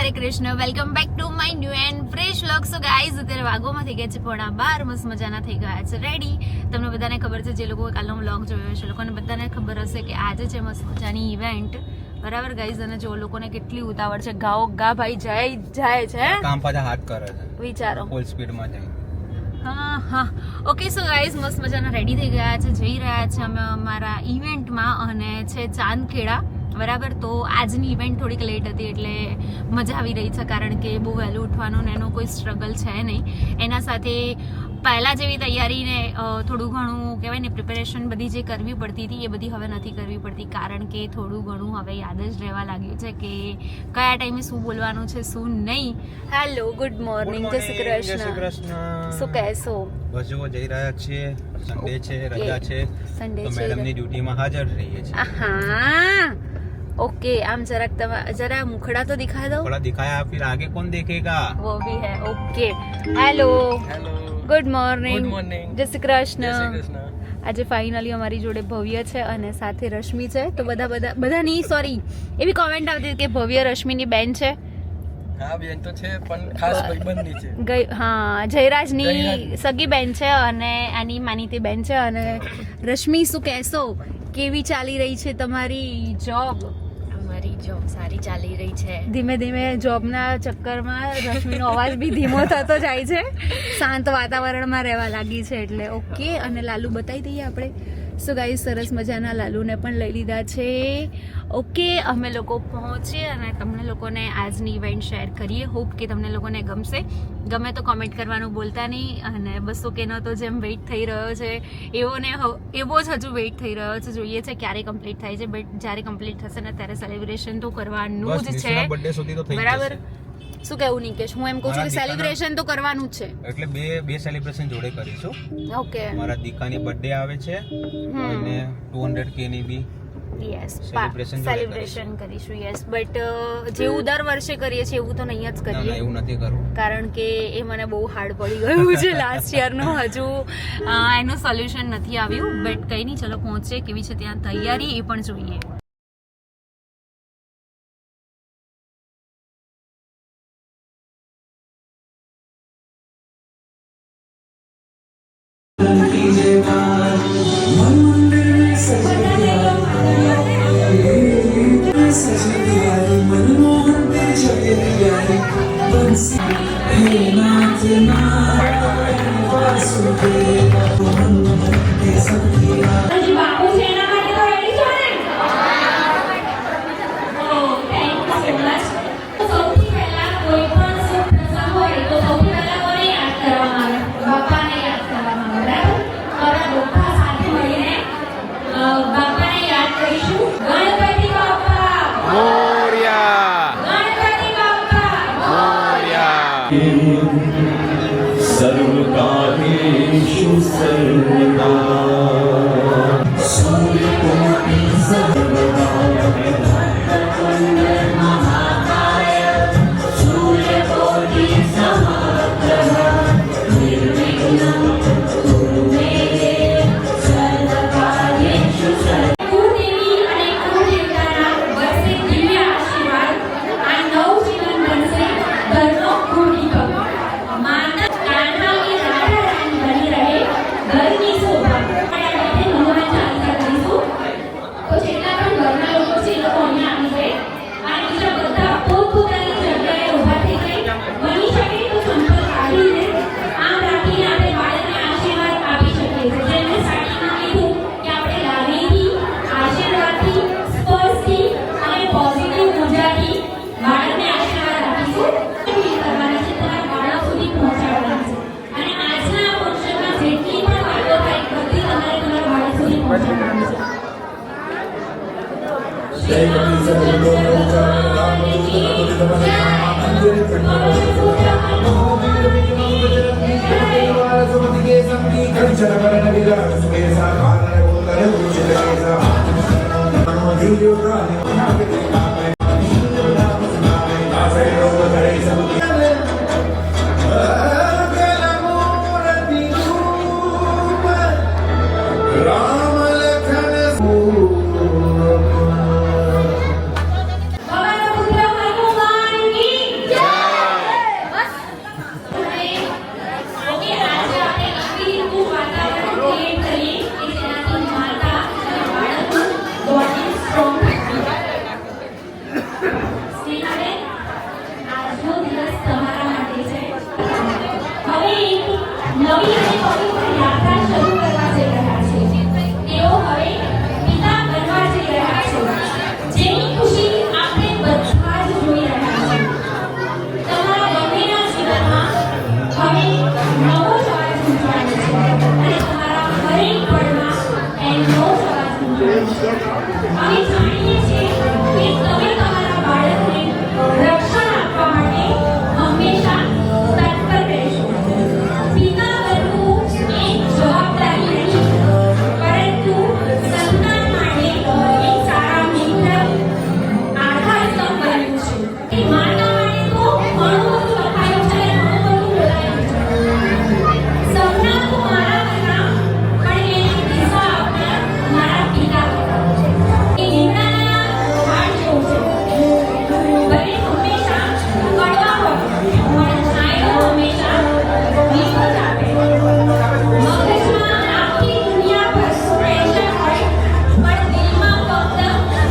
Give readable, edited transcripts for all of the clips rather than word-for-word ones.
Hare Krishna. Welcome back to my new and fresh vlog. So guys, અત્યારે વાગોમાં થઈ ગયા છે 12:15. મસ્ત મજાના થઈ ગયા છે રેડી. તમને બધાને ખબર છે, જે લોકો કાલનો વ્લોગ જોયો છે, લોકોને બધાને ખબર હશે કે આજે છે મસ્ત મજાની ઇવેન્ટ. બરાબર ગાઈઝ, અને જો લોકોને કેટલી ઉતાવળ છે, ગાઓ ગા ભાઈ જાય છે, કામ પાછા હાથ કરે છે, વિચારો ફૂલ સ્પીડમાં જાય. હા ઓકે. સો ગાઈઝ, મસ્ત મજાના રેડી થઈ ગયા છે, જઈ રહ્યા છે અમે અમારા ઇવેન્ટમાં, અને છે ચાંદખેડા. બરાબર, તો આજની ઇવેન્ટ થોડીક લેટ હતી એટલે મજા આવી રહી છે, કારણ કે બહુ વહેલું ઉઠવાનું ને એનો કોઈ સ્ટ્રગલ છે નહીં. એના સાથે પહેલાં જેવી તૈયારીને થોડું ઘણું કહેવાય ને પ્રિપેરેશન બધી જે કરવી પડતી હતી એ બધી હવે નથી કરવી પડતી, કારણ કે થોડું ઘણું હવે યાદ જ રહેવા લાગ્યું છે કે કયા ટાઈમે શું બોલવાનું છે શું નહીં. હેલો, ગુડ મોર્નિંગ, જય શ્રી કૃષ્ણ. શું કહેશો? બસ જો જઈ રહ્યા છીએ, સન્ડે છે, રજા છે, તો મેડમની ડ્યુટીમાં હાજર રહીએ છીએ. હા ओके. आम जरा मुखड़ा तो दिखा दो. थोड़ा दिखाया, फिर आगे कौन देखेगा? वो भी है. ओके. हेलो, गुड મોર્નિંગ, જય શ્રી કૃષ્ણ. આજે ફાઇનલી અમારી જોડે ભવ્ય છે અને સાથે રશ્મિ છે. તો બધાની સોરી એવી કોમેન્ટ આવતી કે ભવ્ય રશ્મિની બેન છે. હા, બેન તો છે, પણ ખાસ ભાઈબંધી છે. હા, જયરાજની સગી બેન છે અને આની માનીતી બેન છે. અને રશ્મિ, શું કહેશો? કેવી ચાલી રહી છે તમારી જોબ? અમારી જોબ સારી ચાલી રહી છે. ધીમે ધીમે જોબના ચક્કરમાં રશ્મિનો અવાજ બી ધીમો થતો જાય છે, શાંત વાતાવરણમાં રહેવા લાગી છે એટલે. ઓકે. અને લાલુ બતાવી દઈએ આપણે. સો ગાઈસ, સરસ મજાના લાલુને પણ લઈ લીધા છે. ઓકે, અમે લોકો પહોંચીએ અને તમને લોકોને આજની ઇવેન્ટ શેર કરીએ. હોપ કે તમને લોકોને ગમશે. ગમે તો કોમેન્ટ કરવાનું બોલતા નહીં. અને 200 K નો તો જેમ વેઇટ થઈ રહ્યો છે એવો જ હજુ વેઇટ થઈ રહ્યો છે. જોઈએ છે ક્યારે કમ્પ્લીટ થાય છે, બટ જ્યારે કમ્પ્લીટ થશે ને ત્યારે સેલિબ્રેશન તો કરવાનું જ છે. બરાબર, શું કહેવું નિકેશ? હું એમ કહું છું કે સેલિબ્રેશન તો કરવાનું જ છે, એટલે બે સેલિબ્રેશન જોડે કરીશું. ઓકે. મારા દીકાની બર્થડે આવે છે અને 200 K ની બી યસ સેલિબ્રેશન કરીશું. યસ, બટ જેવું દર વર્ષે કરીએ છીએ એવું તો નહીં જ કરીએ. એવું નથી કરવું, કારણ કે એ મને બહુ હાર્ડ પડી ગયું છે લાસ્ટ યરનું. હજુ એનું સોલ્યુશન નથી આવ્યું, બટ કંઈ નહીં, ચલો પહોંચીએ. કેવી છે ત્યાં તૈયારી એ પણ જોઈએ. सर्वकार्येषु सर्वदा सूर्यकोटि सर्वदा महाकाय सूर्यकोटि समप्रभ निर्विघ्नं कुरु मे देव सर्वकार्येषु सर्वदा. કુળદેવી અને કુળદેવતાના વર્ષે દિવ્ય આશીર્વાદ આ નવજીવન બનશે ઘરનો કુળદીપક. માતા કાનમાં કે રાધા રાણી બની રહે ઘરની શોભા. હનુમાન ચાલીસા કરીશું. તો જેટલા પણ ઘરના લોકો છે એ લોકો અહીંયા આવી જાય. આ બીજા બધા પોતપોતાની જગ્યાએ ઊભા થઈ જાય. બની શકે તો સંપર્ક કાઢીને આમ રાખીને આપણે બાળકને આશીર્વાદ આપી શકીએ છીએ. જેમને સ્ટાર્ટિંગમાં કીધું કે આપણે લાગણીથી, આશીર્વાદથી, સ્પર્શથી અને પોઝિટિવ ઉર્જાથી બાળકને આશીર્વાદ આપીશું. કરવાના છે, તમારા બાળક સુધી પહોંચાડવાના છે. અને આજના આ ફંક્શનમાં જેટલી પણ વાતો થાય બધી તમારે તમારા બાળક સુધી પહોંચાડવાની છે. ભગવાનના પુત્ર હનુમાન કી સ્નેહાબેન, આજનો દિવસ તમારા માટે છે. હવે એક નવી અને પવિત્ર યાત્રા શરૂ કરવા જઈ રહ્યા છે. તેઓ હવે પિતા બનવા જઈ રહ્યા છે, જેની ખુશી આપણે બધા જ જોઈ રહ્યા છે. તમારા બંનેના જીવનમાં હવે નવો જ અવાજ ગુંજવાનો છે અને તમારા હરેક પળમાં એ નવો જ અવાજ ગુંજવાનો છે. અમે જાણીએ છીએ કે તમે તમારા બાળકને રક્ષણ આપવા માટે હંમેશા તત્પર રહેશો. પિતા બનવું એક જવાબદારી નથી, પરંતુ સંતાન માટે એક સારા મિત્ર, આધારસ્તંભ બન્યું છે. એ માતા માટે તો ઘણું બધું લખાયું છે, ઘણું બધું બોલાયું છે. સપના તો મારા હતા, પણ એને દિશા આપનાર મારા પિતા હતા. એ લીમડાના ઝાડ જેવું છે. ભલે હંમેશા કડવા હોય, પણ છાંયો હંમેશા મીઠો જ આપે. મગજમાં આખી દુનિયા પર પ્રેશર હોય, પણ દિલમાં ફક્ત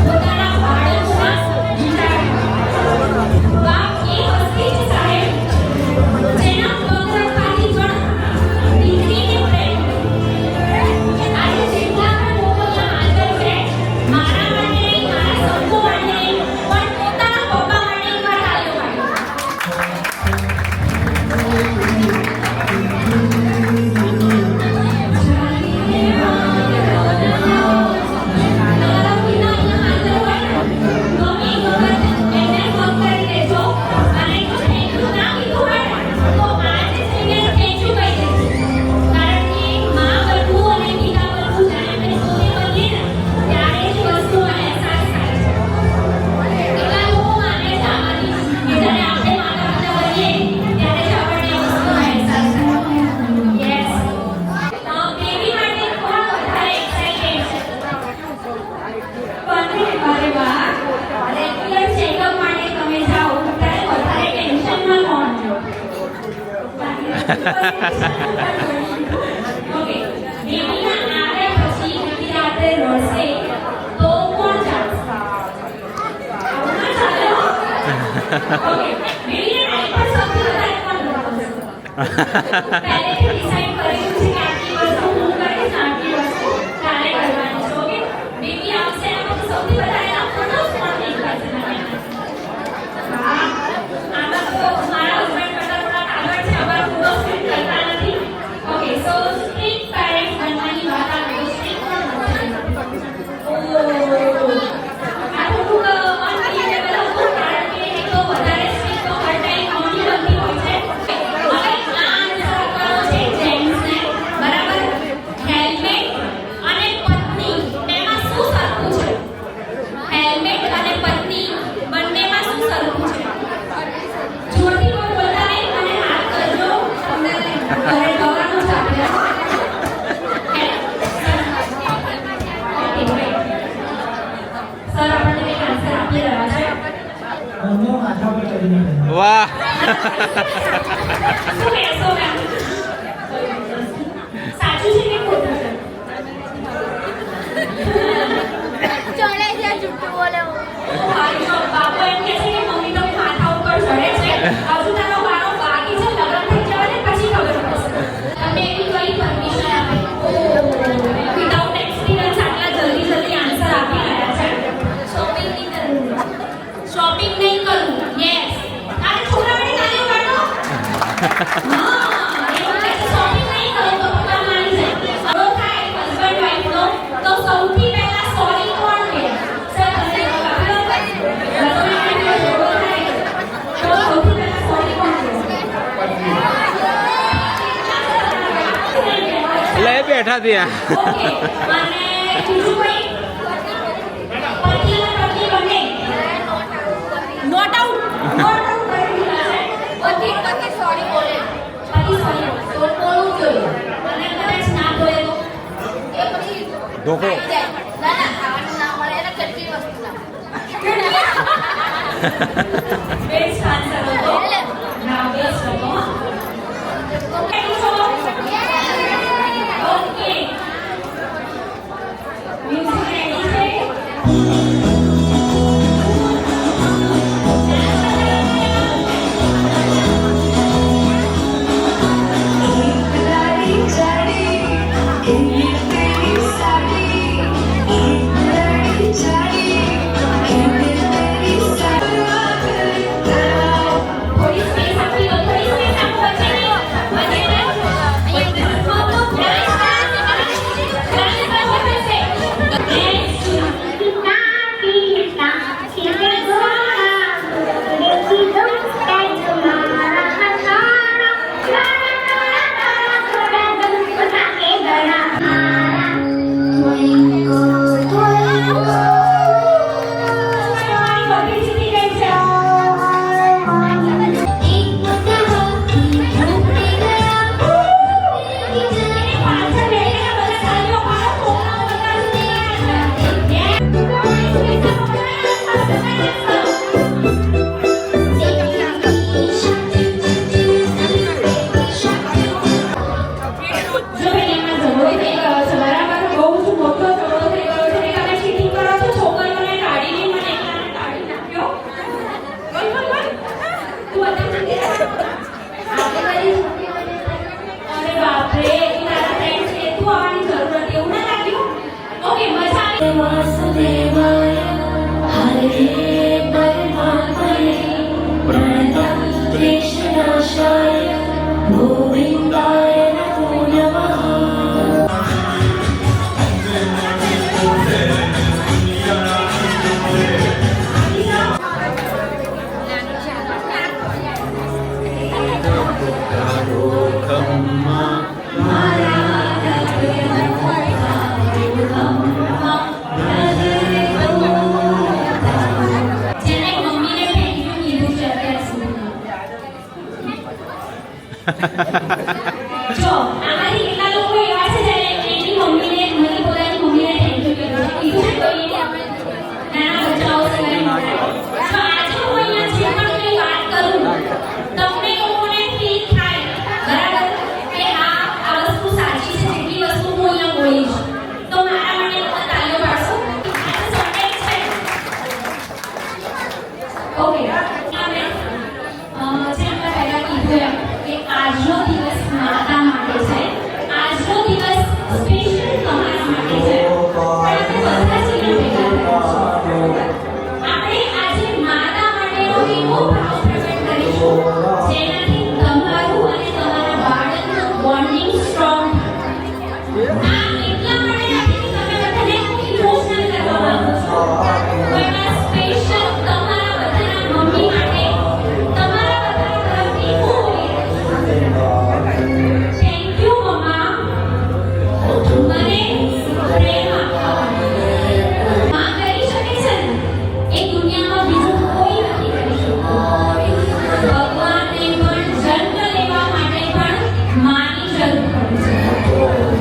પોતાના બાળકોના વિચાર હોય. બાપ એ હસ્તી છે સાહેબ, જેના પગ રખવાથી પણ દીકરીને પ્રેમ કરે. આજે જેટલા પણ લોકો ત્યાં હાજર છે, મારા માટે નહીં, મારા સૌકો માટે નહીં, પણ પોતાના પપ્પા માટે એકવાર તાળીઓ પાડો. તમારા પિતા અહીંયા હાજર હોય ને, તો એ વખત એમને ફોન કરી દેજો અને જો એટલું ના કીધું હોય ને, તો આજે જઈને થેન્ક યુ કહી દેજો. કારણ કે માં બનવું અને પિતા બનવું જ્યારે આપણે પોતે બનીએ ને, ત્યારે જ વસ્તુનો અહેસાસ થાય છે. કેટલા લોકો માને છે આમાંથી કે જ્યારે આપણે માતા પિતા બનીએ ત્યારે જ આપણને એ વસ્તુનો અહેસાસ થાય. યસ. બેબી માટે કોણ વધારે એક્સાઇટેડ છે? અરે વાહ. રેગ્યુલર ચેકઅપ માટે તમે જાઓ ત્યારે વધારે ટેન્શનમાં કોણ છો? ઓકે. બેબીના આવ્યા પછી બીજી રાત્રે રડશે તો કોણ જાગશે? આવું ના ચાલે હો. ઓકે. બેબીના ટાઈમ પર સૌથી વધારે કોણ રડશે? પહેલેથી ડિસાઈડ કરેલું છે કે આટલી વસ્તુ હું કરીશ, આટલી વસ્તુ તારે કરવાની છે. ઓકે. બેબી આવશે એમાંથી સૌથી વધારે એના ફોટોસ કોણ ક્લિક કરશે તમે? હા. આમાં તો મારા હસબન્ડ કરતા થોડા આગળ છે, અમારા ફોટોસ ક્લિક કરતા નથી. ઓકે. સો સ્ટ્રીટ પેરેન્ટ બનવાની વાત આવે તો સ્ટ્રીટ કોણ બનશે? ઓહ. આ થોડુંક અનબિલિવેબલ હતું, કારણ કે એક તો વધારે સ્ટ્રીટ તો હર ટાઈમ મમ્મી બનતી હોય છે. હવે આ આન્સર આપવાનો છે જેન્ટ્સને, બરાબર? હેલ્મેટ અને પત્ની તેમાં શું સરખું છે? હેલ્મેટ અને પત્ની બંનેમાં શું સરખું છે? જોરથી કોઈ બોલતા નહીં અને હાથ કરજો. તમને ઘરે ગવાનું જ આપે. સર આપણને કંઈક આન્સર આપી રહ્યા છે. વાહ. શું કહેશો મેમ? સાચું છે કે ખોટું છે? બાપુ એમ કહે છે કે મમ્મી તો માથા ઉપર ચડે છે, હજુ તારો વારો બાકી છે, લગ્ન થઈ જવા દે પછી ખબર પડશે. તમને એવી કઈ પરમિશન આપે? વિધાઉટ એક્સપિરિયન્સ આટલા જલ્દી આન્સર આપી રહ્યા છે. શોપિંગ નહીં કરવું. શોપિંગ નહીં કરવું. યસ. અરે છોકરાઓને તાલીમ પાડો. હા, એવું કહે છે શોપિંગ નહીં કરો તો પપ્પા માની જાય. ઝઘડો થાય હસબન્ડ વાઈફનો તો સૌથી પહેલા સોરી કોણ કહે? સર તમને ખબર રસોઈ માટે ઝઘડો થાય તો સૌથી પહેલા સોરી કોણ કહે? લે બેઠા ત્યાં. ઓકે. અને બીજું કોઈ? પતિ અને પત્ની બંને નોટ આઉટ કરી દીધા છે. પતિ સોરી બોલે. પતિ સોરી તો બોલવું જોઈએ. અને કદાચ ના બોલે તો એ પછી ધોકો. ના ખાવાનું ના મળે એને કેટલી વસ્તુ ના બેસ્ટ આન્સર હતો. ના બેસ્ટ હતો. Okay okay. મ્યુઝિક રેડી છે. જો આમાંથી કેટલા લોકો એવા છે જેને એની મમ્મીને મને પોતાની મમ્મીને થેન્ક યુ કીધું છે કોઈએ નાના બચ્ચાઓ સિવાય જો આજે હું અહીંયા જે પણ કંઈ વાત કરું તમને લોકોને ફીલ થાય બરાબર કે હા આ વસ્તુ સાચી છે જેટલી વસ્તુ હું અહીંયા બોલીશ તો મારા માટે લોકો તાળીઓ પાડશો આજે સન્ડે છે ઓકે અમે જેમ મેં પહેલા કીધું એમ કે આજનો દિવસ માતા માટે છે આજનો દિવસ સ્પેશિયલ તમારા માટે છે પણ આપણે બધા જ ભેગા થયા આપણે આજે માતા માટેનો એવો ભાવ પ્રગટ કરીશું જેનાથી તમારું અને તમારા બાળકનું બોન્ડિંગ સ્ટ્રોંગ આ એટલા માટે નથી કે તમે બધાને ઇમોશનલ કરવા માંગો છો પણ આ સ્પેશિયલ તમારા બધાના મમ્મી માટે તમારા બધા તરફથી હું બોલી રહી છું થેન્ક યુ મમ્મા મને પ્રેમ આપવા માં કરી શકે છે ને એ દુનિયામાં બીજું કોઈ નથી કરી શકતું ભગવાનને પણ જન્મ લેવા માટે પણ માની જરૂર પડે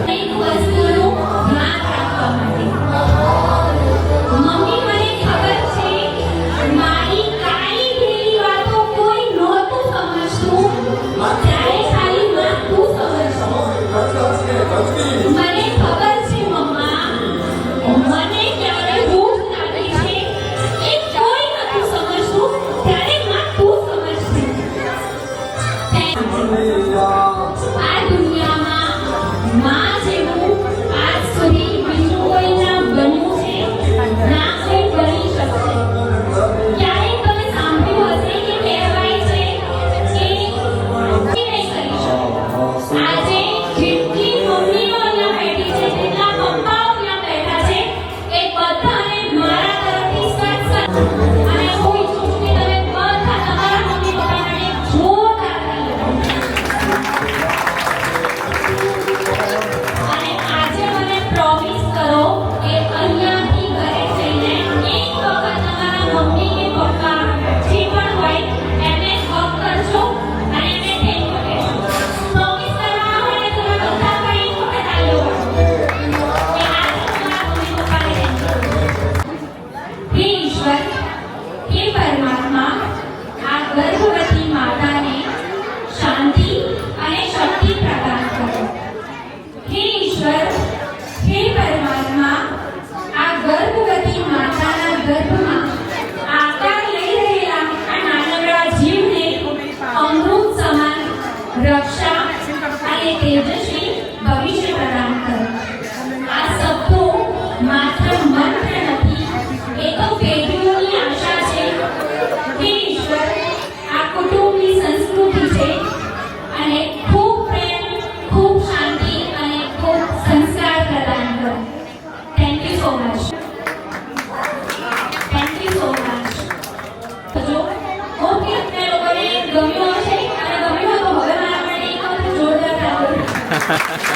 છે એક વસ્તુનું ધ્યાન રાખવા માટે મમ્મી મને ખબર છે મારી કાળી ભેલી વાતો કોઈ નહોતું સમજતું ત્યારે ખાલી માં તું સમજતો મને ખબર છે મમ્મા મને ક્યારે ભૂખ લાગી છે એ કોઈ નહોતું સમજતું ત્યારે માં તું સમજતી આ દુનિયામાં માં જેવું આજ સુધી બીજું કોઈ ના બન્યું છે ના કોઈ બની શકશે ક્યારેક તમે સાંભળ્યું હશે કે કહેવાય છે કે નહીં કરી શકે આજે જેટલી મમ્મીઓ અહીંયા બેઠી છે જેટલા પપ્પાઓ અહીંયા બેઠા છે એ બધાને મારા તરફથી સત અને હું ઈચ્છું છું કે તમે બધા તમારા મમ્મી પપ્પા માટે જોરદાર તાળી અને આજે મને પ્રોમિસ કરો કે અહીંયાથી ઘરે જઈને એક વખત તમારા મમ્મી કે પપ્પા જે પણ હોય એમને હગ કરજો અને એમને થેન્ક યુ કહેજો પ્રોમિસ કરવા માટે તમે બધા પણ એક વખત તાળીઓ પાડો કે આજે તમારા મમ્મી પપ્પાને થેન્ક યુ હે ઈશ્વર હે પરમાત્મા આ ગર્ભવતી માતાને શાંતિ અને શક્તિ પ્રદાન કરો હે ઈશ્વર હે પરમાત્મા આ ગર્ભવતી માતાના ગર્ભમાં આકાર લઈ રહેલા આ નાનકડા જીવને અમૃત સમાન રક્ષા અને તેજસ્વી ભવિષ્ય પ્રદાન કરો આ શબ્દો માત્ર મંત્ર નથી એ તો પેઢીઓની આશા છે હે ઈશ્વર આ કુટુંબની સંસ્કૃતિ છે અને ખૂબ પ્રેમ ખૂબ શાંતિ અને ખૂબ સંસ્કાર પ્રદાન કરો thank you so much thank you so much જો હોપ કે તમને લોકોને ગમ્યું હશે અને ગમ્યું હોય તો હવે મારા માટે એક વખત જોરદાર તાળીઓ